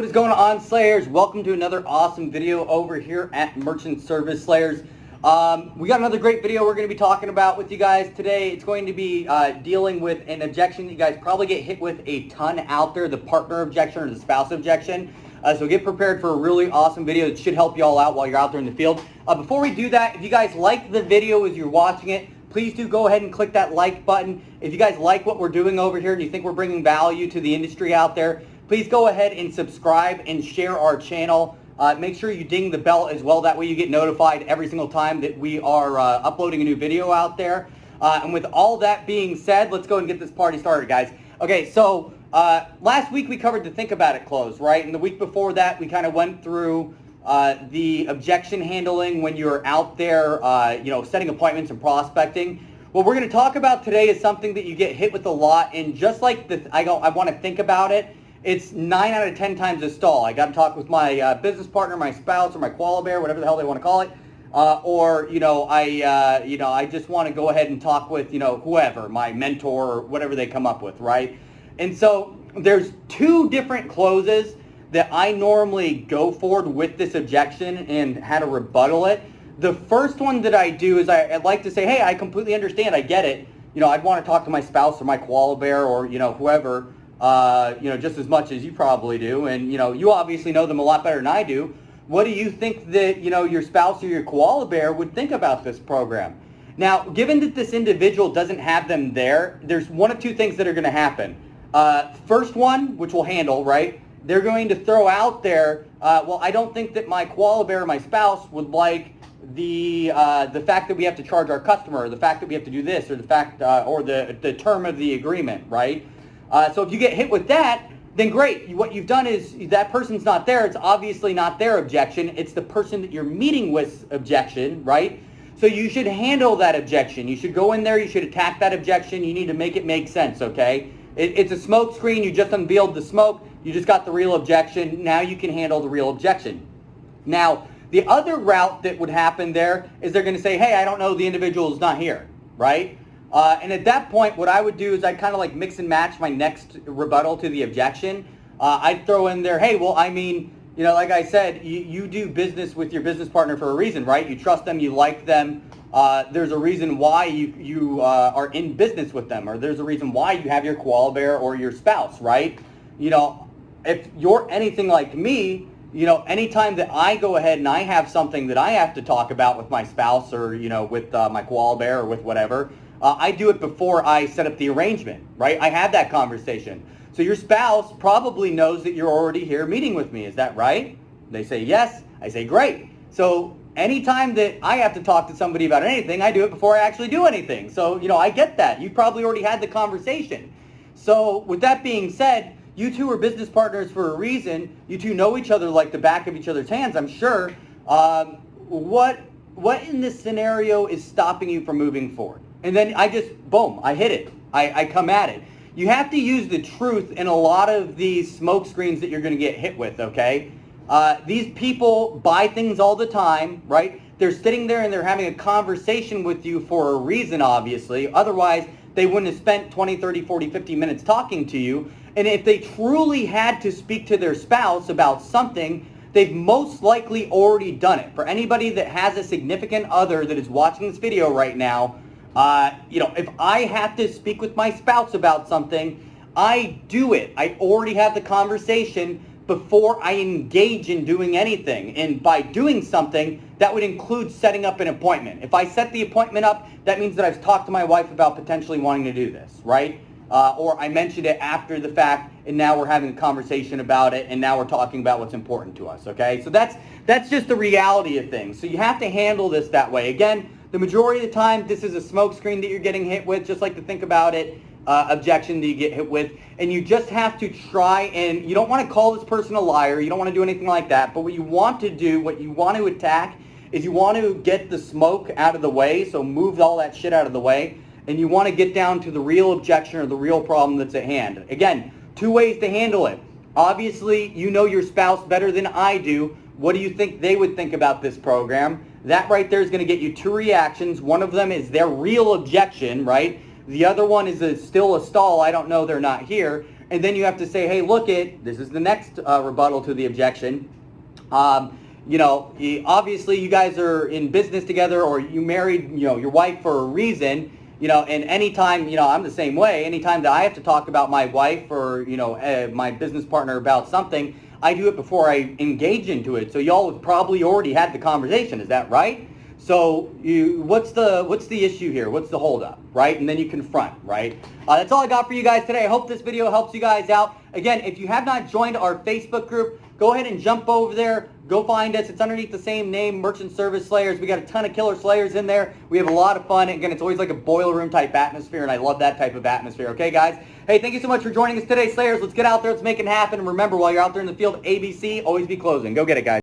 what is going on, Slayers? Welcome to another awesome video over here at Merchant Service Slayers. We got another great video we're going to be talking about with you guys today. It's going to be dealing with an objection that you guys probably get hit with a ton out there, the partner objection or the spouse objection. So get prepared for a really awesome video that should help you all out while you're out there in the field. Before we do that, if you guys like the video as you're watching it, please do go ahead and click that like button. If you guys like what we're doing over here and you think we're bringing value to the industry out there, please go ahead and subscribe and share our channel. Make sure you ding the bell as well. That way you get notified every single time that we are uploading a new video out there. And with all that being said, let's go and get this party started, guys. Okay, so last week we covered the Think About It close, right? And the week before that, we kind of went through the objection handling when you're out there, setting appointments and prospecting. What we're going to talk about today is something that you get hit with a lot. And just like I want to think about it, it's 9 out of 10 times a stall. I got to talk with my business partner, my spouse, or my koala bear, whatever the hell they want to call it. I just want to go ahead and talk with, whoever, my mentor, or whatever they come up with, right? And so there's two different closes that I normally go forward with this objection and how to rebuttal it. The first one that I do is I'd like to say, hey, I completely understand, I get it. I'd want to talk to my spouse or my koala bear or, whoever, just as much as you probably do. And, you obviously know them a lot better than I do. What do you think that, your spouse or your koala bear would think about this program? Now, given that this individual doesn't have them there, there's one of two things that are going to happen. First one, which we'll handle, right? They're going to throw out there, well, I don't think that my koala bear or my spouse would like the fact that we have to charge our customer, or the fact that we have to do this, or the fact, or the term of the agreement, right? So if you get hit with that, then great. What you've done is that person's not there. It's obviously not their objection. It's the person that you're meeting with's objection, right? So you should handle that objection. You should go in there. You should attack that objection. You need to make it make sense, okay? It's a smoke screen. You just unveiled the smoke. You just got the real objection. Now you can handle the real objection. Now, the other route that would happen there is they're going to say, hey, I don't know, the individual is not here, right? And at that point, what I would do is I'd kind of like mix and match my next rebuttal to the objection. I'd throw in there, hey, well, I mean, like I said, you do business with your business partner for a reason, right? You trust them, you like them. There's a reason why you are in business with them, or there's a reason why you have your koala bear or your spouse, right? If you're anything like me, anytime that I go ahead and I have something that I have to talk about with my spouse or, with my koala bear or with whatever, I do it before I set up the arrangement, right? I have that conversation. So your spouse probably knows that you're already here meeting with me. Is that right? They say yes. I say great. So anytime that I have to talk to somebody about anything, I do it before I actually do anything. So, I get that. You probably already had the conversation. So with that being said, you two are business partners for a reason. You two know each other like the back of each other's hands, I'm sure. What in this scenario is stopping you from moving forward? And then I just, boom, I hit it. I come at it. You have to use the truth in a lot of these smoke screens that you're going to get hit with, okay? These people buy things all the time, right? They're sitting there and they're having a conversation with you for a reason, obviously. Otherwise, they wouldn't have spent 20, 30, 40, 50 minutes talking to you. And if they truly had to speak to their spouse about something, they've most likely already done it. For anybody that has a significant other that is watching this video right now, if I have to speak with my spouse about something, I do it. I already have the conversation before I engage in doing anything. And by doing something, that would include setting up an appointment. If I set the appointment up, that means that I've talked to my wife about potentially wanting to do this, right? Or I mentioned it after the fact, and now we're having a conversation about it, and now we're talking about what's important to us, okay? So that's just the reality of things. So you have to handle this that way. Again, the majority of the time, this is a smoke screen that you're getting hit with, just like the Think About It objection that you get hit with. And you just have to try, and you don't want to call this person a liar. You don't want to do anything like that. But what you want to do, what you want to attack, is you want to get the smoke out of the way, so move all that shit out of the way. And you want to get down to the real objection or the real problem that's at hand. Again, two ways to handle it. Obviously, you know your spouse better than I do. What do you think they would think about this program? That right there is going to get you two reactions. One of them is their real objection, right? The other one is still a stall. I don't know, they're not here. and then you have to say, hey, look this is the next rebuttal to the objection. Obviously you guys are in business together, or you married, your wife for a reason, and anytime, I'm the same way. Anytime that I have to talk about my wife or, my business partner about something, I do it before I engage into it. So y'all have probably already had the conversation. Is that right? So what's the issue here? What's the holdup, right? And then you confront, right? That's all I got for you guys today. I hope this video helps you guys out. Again, if you have not joined our Facebook group, go ahead and jump over there. Go find us. It's underneath the same name, Merchant Service Slayers. We got a ton of killer slayers in there. We have a lot of fun. Again, it's always like a boiler room type atmosphere, and I love that type of atmosphere. Okay, guys? Hey, thank you so much for joining us today, Slayers. Let's get out there. Let's make it happen. And remember, while you're out there in the field, ABC, always be closing. Go get it, guys.